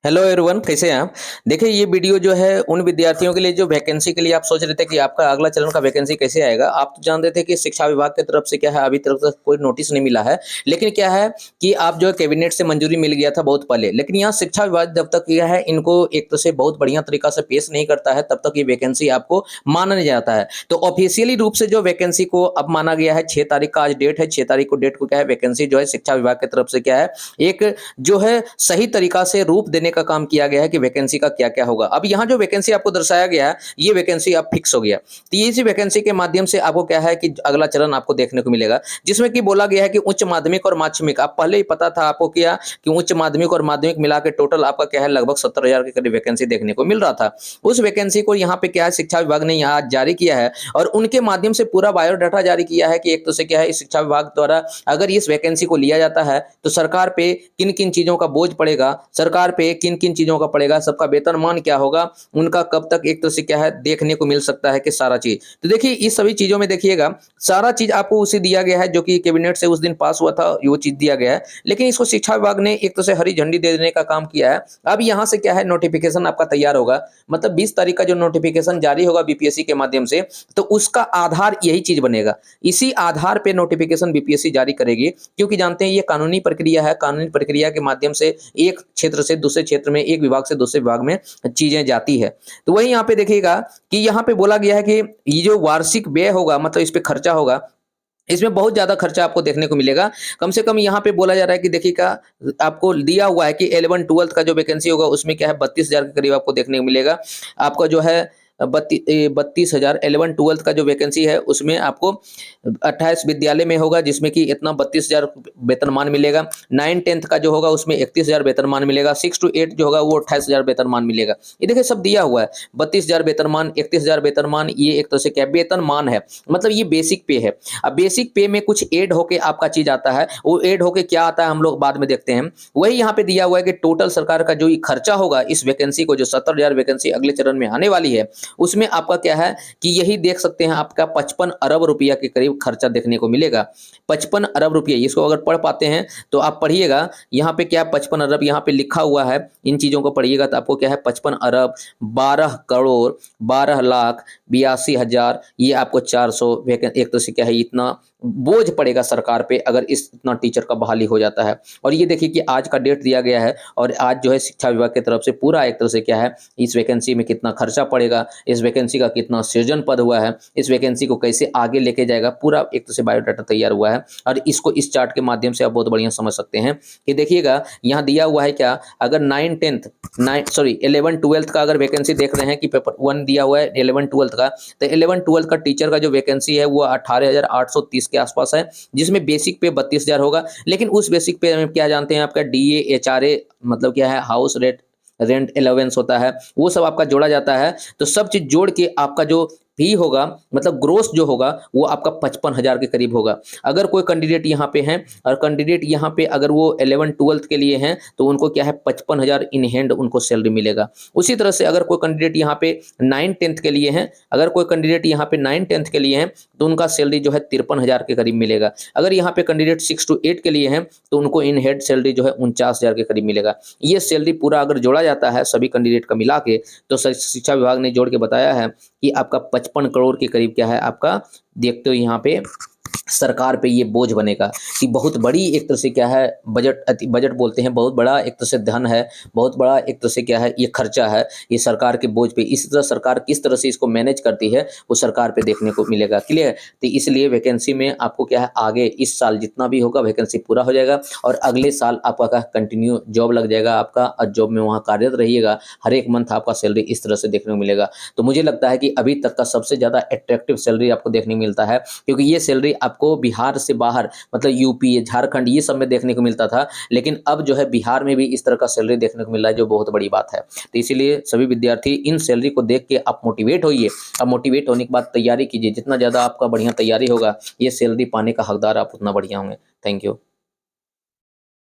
Hello everyone, कैसे हैं आप। देखिए, ये वीडियो जो है उन विद्यार्थियों के लिए जो वैकेंसी के लिए आप सोच रहे थे कि आपका अगला चरण का वैकेंसी कैसे आएगा। आप तो जानते थे कि शिक्षा विभाग की तरफ से क्या है, अभी तक कोई नोटिस नहीं मिला है। लेकिन क्या है कि आप जो है कैबिनेट से मंजूरी मिल गया था बहुत पहले। लेकिन यहाँ शिक्षा विभाग जब तक यह है इनको एक तरह से बहुत बढ़िया तरीका से पेश नहीं करता है, तब तक ये वैकेंसी आपको माना नहीं जाता है। तो ऑफिशियली रूप से जो वैकेंसी को अब माना गया है, 6 तारीख का आज डेट है। 6 तारीख को डेट को क्या है, वैकेंसी जो है शिक्षा विभाग की तरफ से क्या है, एक जो है सही तरीका से रूप देने का काम किया गया है कि वैकेंसी का क्या-क्या होगा। अब यहाँ जो वैकेंसी आपको दर्शाया गया है, ये वैकेंसी अब फिक्स हो गया। तो ये इसी वैकेंसी के माध्यम से आपको क्या है कि अगला चरण आपको देखने को मिलेगा, जिसमें कि बोला गया है कि उच्च माध्यमिक और माध्यमिक, आप पहले ही पता था आपको क्या कि उच्च माध्यमिक और माध्यमिक मिला के टोटल आपका क्या है, लगभग 70,000 के करीब वैकेंसी देखने को मिल रहा था। उस वैकेंसी को यहाँ पे क्या है, शिक्षा विभाग ने यहाँ जारी किया है और उनके माध्यम से पूरा बायोडाटा जारी किया है कि एक तो से क्या है, इस शिक्षा विभाग द्वारा अगर इस वैकेंसी को लिया जाता है तो सरकार पे किन-किन चीज़ों का बोझ पड़ेगा, सरकार पे किन-किन चीज़ों का पड़ेगा, सबका वेतनमान क्या होगा, उनका कब तक एक तरह से क्या है देखने को मिल सकता है कि सारा चीज़। तो देखिए, इस सभी चीज़ों में देखिएगा, सारा चीज़ आपको उसे दिया गया है जो कि कैबिनेट से उस दिन पास हुआ था, वो चीज़ दिया गया है। लेकिन इसको शिक्षा विभाग ने एक तरह से हरी झंडी दे देने का काम किया है। अब यहाँ से क्या है, नोटिफ़िकेशन आपका तैयार होगा। मतलब 20 तारीख का जो नोटिफ़िकेशन जारी होगा बीपीएससी के माध्यम से, तो उसका आधार यही चीज़ बनेगा। इसी आधार पे नोटिफ़िकेशन बीपीएससी जारी करेगी, क्योंकि जानते हैं ये कानूनी प्रक्रिया है। कानूनी प्रक्रिया के माध्यम से एक क्षेत्र से दूसरे क्षेत्र में, एक विभाग से दूसरे विभाग में चीजें जाती है। तो वही यहाँ पे देखिएगा कि यहाँ पे बोला गया है कि ये जो वार्षिक व्यय होगा, मतलब इस पे खर्चा होगा, इसमें बहुत ज़्यादा खर्चा आपको देखने को मिलेगा। कम से कम यहाँ पे बोला जा रहा है कि देखिएगा, आपको दिया हुआ है कि 11-12 का जो वैकेंसी होगा उसमें क्या है, 32,000 के करीब आपको देखने को मिलेगा। आपका जो है 32,000 11-12 का जो वैकेंसी है उसमें आपको 28 विद्यालय में होगा, जिसमें कि इतना 32,000 वेतनमान मिलेगा। 9-10 का जो होगा उसमें 31,000 वेतनमान मिलेगा। 6 to 8 जो होगा वो 28,000 वेतनमान मिलेगा। ये देखिए सब दिया हुआ है, 32,000 वेतनमान, 31,000 वेतनमान, ये एक तरह से क्या वेतनमान है, मतलब ये बेसिक पे है। अब बेसिक पे में कुछ ऐड होके आपका चीज आता है, वो ऐड होके क्या आता है हम लोग बाद में देखते हैं। वही यहाँ पे दिया हुआ है कि टोटल सरकार का जो ये खर्चा होगा इस वैकेंसी को, जो 70,000 वैकेंसी अगले चरण में आने वाली है, उसमें आपका क्या है कि यही देख सकते हैं, आपका 55 अरब रुपया के करीब खर्चा देखने को मिलेगा। 55 अरब रुपये, इसको अगर पढ़ पाते हैं तो आप पढ़िएगा। यहाँ पे क्या 55 अरब यहाँ पे लिखा हुआ है, इन चीज़ों को पढ़िएगा तो आपको क्या है, 55 अरब 12 करोड़ 12 लाख 82 हजार, ये आपको 400 वैकेंसी एक तरह से क्या है, इतना बोझ पड़ेगा सरकार पे अगर इस इतना टीचर का बहाली हो जाता है। और ये देखिए कि आज का डेट दिया गया है और आज जो है शिक्षा विभाग की तरफ से पूरा एक तरह से क्या है, इस वैकेंसी में कितना खर्चा पड़ेगा, इस वैकेंसी का कितना सृजन पद हुआ है, इस वैकेंसी को कैसे आगे लेके जाएगा, पूरा एक तरह से बायोडाटा तैयार हुआ है। और इसको इस चार्ट के माध्यम से आप बहुत बढ़िया समझ सकते हैं कि देखिएगा यहाँ दिया हुआ है क्या, अगर 11-12 का अगर वैकेंसी देख रहे हैं कि पेपर 1 दिया हुआ है 11-12 का, तो 11-12 का टीचर का जो वैकेंसी है वो 18,830 के आसपास है, जिसमें बेसिक पे 32,000 होगा। लेकिन उस बेसिक पे हम क्या जानते हैं, आपका डीए एचआरए मतलब क्या है, हाउस रेट रेंट अलाउंस होता है, वो सब आपका जोड़ा जाता है। तो सब चीज़ जोड़ के आपका जो फी होगा, मतलब ग्रोस जो होगा, वो आपका 55,000 के करीब होगा। अगर कोई कैंडिडेट यहाँ पे हैं और कैंडिडेट यहाँ पे अगर वो 11-12 के लिए हैं तो उनको क्या है, 55,000 इन हैंड उनको सैलरी मिलेगा। उसी तरह से अगर कोई कैंडिडेट यहाँ पे 9-10 के लिए हैं, अगर कोई कैंडिडेट यहाँ पे 9-10 के लिए हैं तो उनका सैलरी जो है 53,000 के करीब मिलेगा। अगर यहाँ पे कैंडिडेट 6 to 8 के लिए हैं तो उनको इन हेड सैलरी जो है 49,000 के करीब मिलेगा। ये सैलरी पूरा अगर जोड़ा जाता है सभी कैंडिडेट का मिला के, तो शिक्षा विभाग ने जोड़ के बताया है कि आपका 55 करोड़ के करीब क्या है, आपका देखते हो यहाँ पे सरकार पे ये बोझ बनेगा। कि बहुत बड़ी एक तरह से क्या है, बजट बोलते हैं, बहुत बड़ा एक तरह से धन है, बहुत बड़ा एक तरह से क्या है, ये खर्चा है, ये सरकार के बोझ पे। इस तरह सरकार किस तरह से इसको मैनेज करती है वो सरकार पे देखने को मिलेगा। क्लियर। तो इसलिए वैकेंसी में आपको क्या है, आगे इस साल जितना भी होगा वैकेंसी पूरा हो जाएगा और अगले साल आपका कंटिन्यू जॉब लग जाएगा आपका, और जॉब में वहाँ कार्यरत रहिएगा। हर एक मंथ आपका सैलरी इस तरह से देखने को मिलेगा। तो मुझे लगता है कि अभी तक का सबसे ज़्यादा अट्रैक्टिव सैलरी आपको देखने को मिलता है, क्योंकि ये सैलरी आपको बिहार से बाहर, मतलब यूपी झारखंड ये सब में देखने को मिलता था, लेकिन अब जो है बिहार में भी इस तरह का सैलरी देखने को मिल रहा है, जो बहुत बड़ी बात है। तो इसीलिए सभी विद्यार्थी इन सैलरी को देख के आप मोटिवेट होइए। अब मोटिवेट होने के बाद तैयारी कीजिए, जितना ज़्यादा आपका बढ़िया तैयारी होगा, ये सैलरी पाने का हकदार आप उतना बढ़िया होंगे। Thank you.